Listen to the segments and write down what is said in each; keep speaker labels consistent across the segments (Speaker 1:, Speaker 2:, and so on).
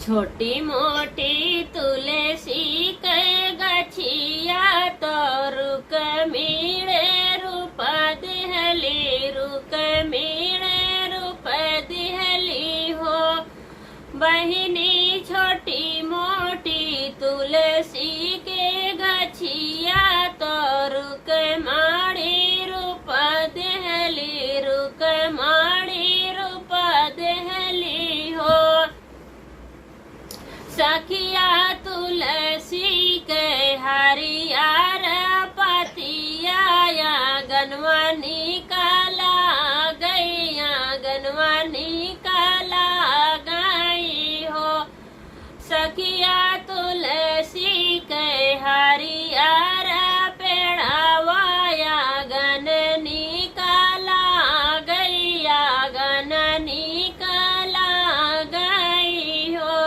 Speaker 1: छोटी मोटी तुलसी के गछिया तो रुक मीणे रूप दिहली रुक मीणे रूप दिहली हो। बहिनी छोटी मोटी तुलसी के गछिया तो रुक माड़ी रूप दिहली रुक माड़ी रूप दिहली हो। सखिया तुलसी के हरियर पतिया गनवा निकाला गैया गनवा निकाला गई हो। सखिया तुलसी के हरियर पेड़ावाया गन निकाला गैया गन निकाला गई हो।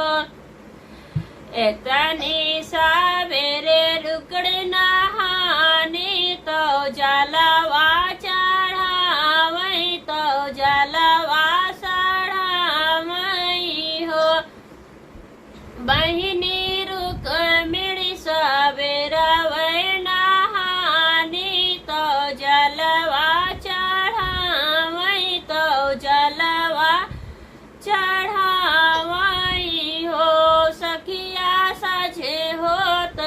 Speaker 1: इतनी सवेरे रुकड़ नहाने तो जलवा चढ़ावई तो जलवा चढ़ावई हो। बहिनी रुक मिड़ी सवेरा वै नहाने तो जलवा चढ़ावई तो जलवा चढ़ावई हो। सखिया साझे होत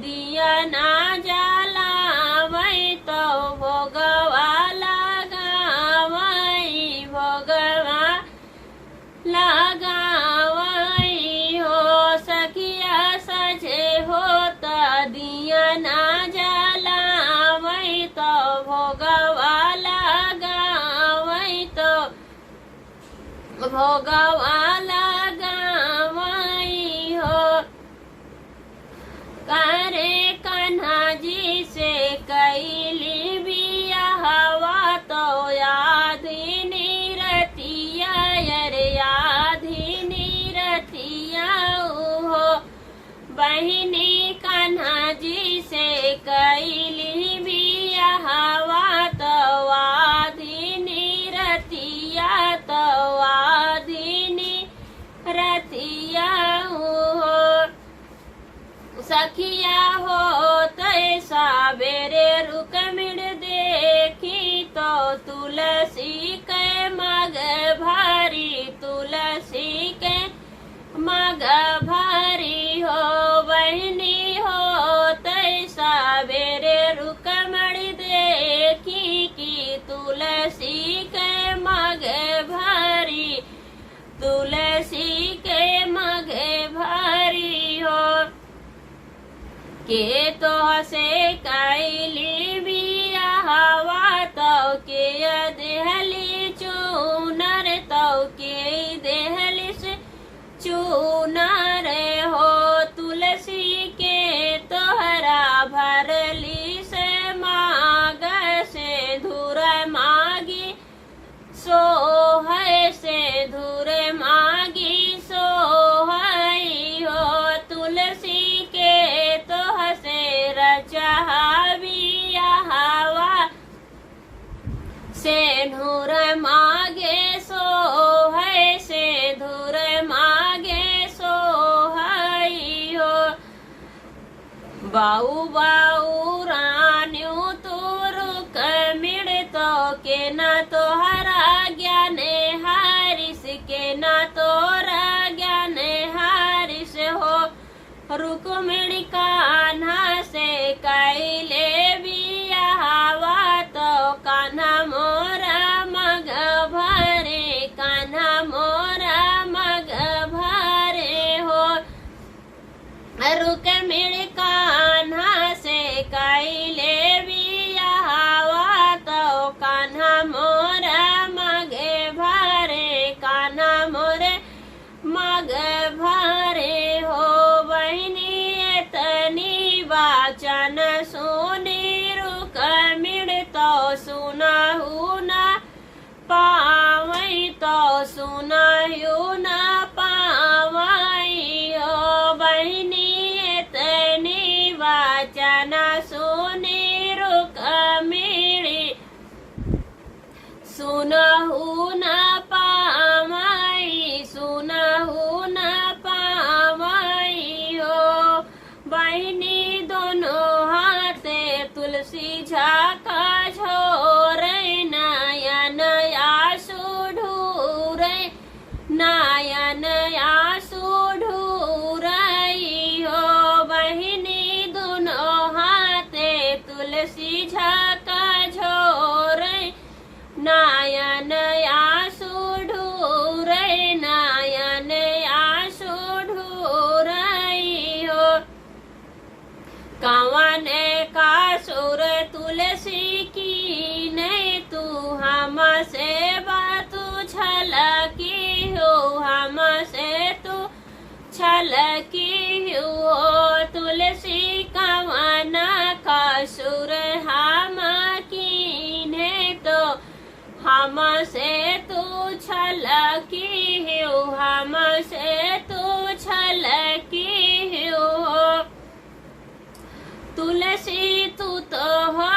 Speaker 1: दिया ना जलावई तो भोगवा लगावई भोगवा लगावई हो। सखिया साझे होत दिया ना जलावई तो भोगवा लगावई तो भोगवा लगावई हो। करे कन्हा जी से कैली बियाहवा तो यादिनी रतिया अरे यादिनी रतिया हो। बहिनी कन्हा जी से कैली बियाहवा तो वादिनी रतिया तो वादिनी रतिया हो। सखिया हो तैसा बेरे रुक मिड़ देखी तो तुलसी के मग भारी तुलसी के मग भारी हो। बहनी हो तैसा बेरे रुक मिड़ देखी की तुलसी के मग भारी तुलसी के मग भारी हो। के तो से कैली बियाहवा तो के देहली चूनर तो के देहली से चूनर हो। तुलसी के तोहरा भरली से माग से धुर मागी सो है से धुर मागी सो है हो। तुलसी के तो हसे रचहावियाहवा से धुर मागे सो है से धुर मागे सो है हो। बाऊ बाऊ रान्यू तुरुक मिड़ तो के न तोहरा ज्ञान हारिस के न तोरा ज्ञान हारिस हो। रुक्मिणी कान्हा से कैले बियाहवा तो कान्हा मोरा मग भरे कान्हा मोरा मग भरे हो। रुक्मिणी कान्हा से कैले बियाहवा तो कान्हा मोरा मग भरे कान्हा मोरे मग भरे हो। बहिनी इतनी छलकी हो तुलसी कवन कसुर हम कीन्हे तो हमसे तू छलकी हो हमसे तू छलकी हो तुलसी तू तो हो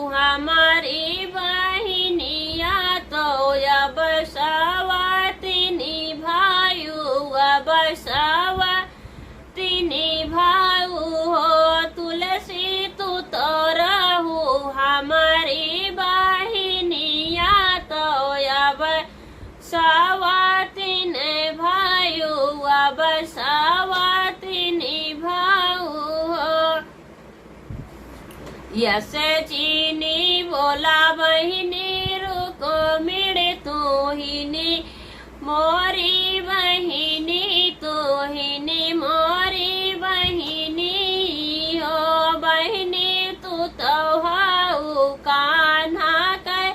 Speaker 1: हमारी बहिनिया तो अब सवतिनी भायु अब सवतिनी भाऊ हो तुलसी तू तो रहू हमारी बहिनिया तो अब सवतिन भायु अब सवतिनी भाऊ हो यस चीनी बोला बहिनी रुको मिड़ तू हिनी मोरी बहिनी तू हिनी मोरी बहिनी हो बहिनी तू तो हाउ कान्हा के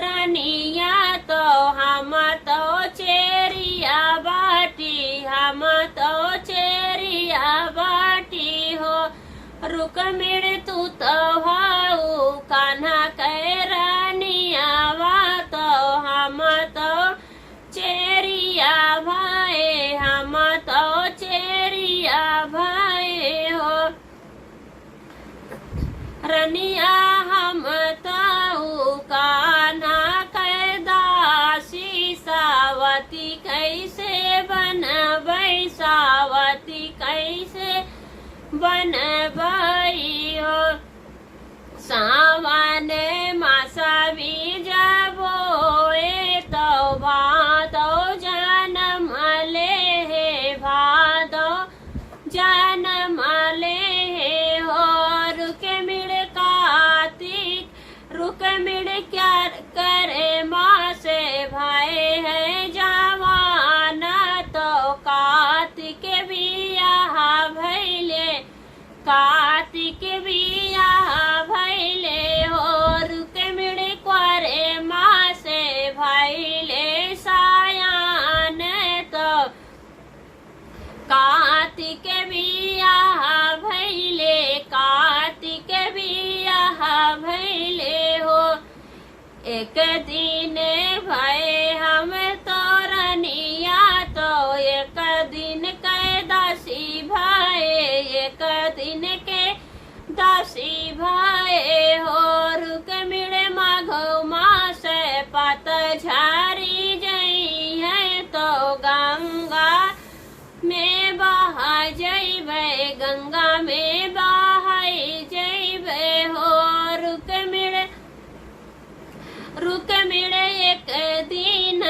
Speaker 1: रनिया तो हम तो चेरिया बाटी हम तो चेरिया बाटी हो रुक मिड़ तू तो हाउ कान्हा के रानिया वा तो हम तो चेरिया भाई हम तो चेरिया भाई हो रनिया हम तो कान्हा के दासी सावती कैसे बनबै सावती कैसे बनबै हो सावन मासा बीज बोए तो भादो जन्म ले हे भादो जन्म ले हे हो रुक मिड़ कार्तिक रुक मिड़ क्या करे माँ से भाई है जवान तो कार्तिक बियाह भैले कार्तिक बियाह भैले हो रुक मिड़ क्वारे माँ से भैले सायान तो कार्तिक बियाह भैले कार्तिक बियाह भैले हो एक दिन भय हम तो रनिया तो एक दिन के दासी भाई एक दिन के दासी भाई हो रुक मिड़ माघो मास पत झारी जई है तो गंगा में बहा जइबे गंगा में बहाई जइबे हो रुक मिड़ एक दिन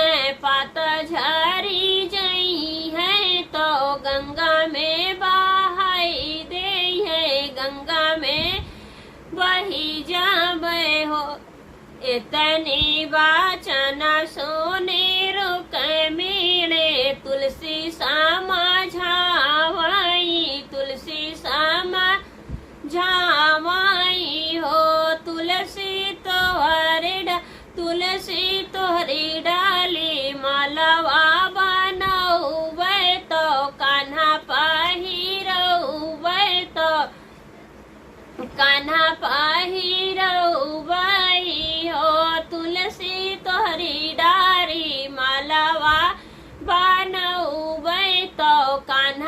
Speaker 1: पत झारी जई है तो गंगा में बहाई दे है गंगा में बही जाबे हो इतनी वाचन सोने रुक मिड़े तुलसी समझावाई तुलसी समझावाई हो तुलसी तोहरी डाली मालवा बनौबै तो कान्हा पहिरौबै तो कान्हा पहिरौबै हो तुलसी तोहरी डारी मालवा बनौबै तो कान्हा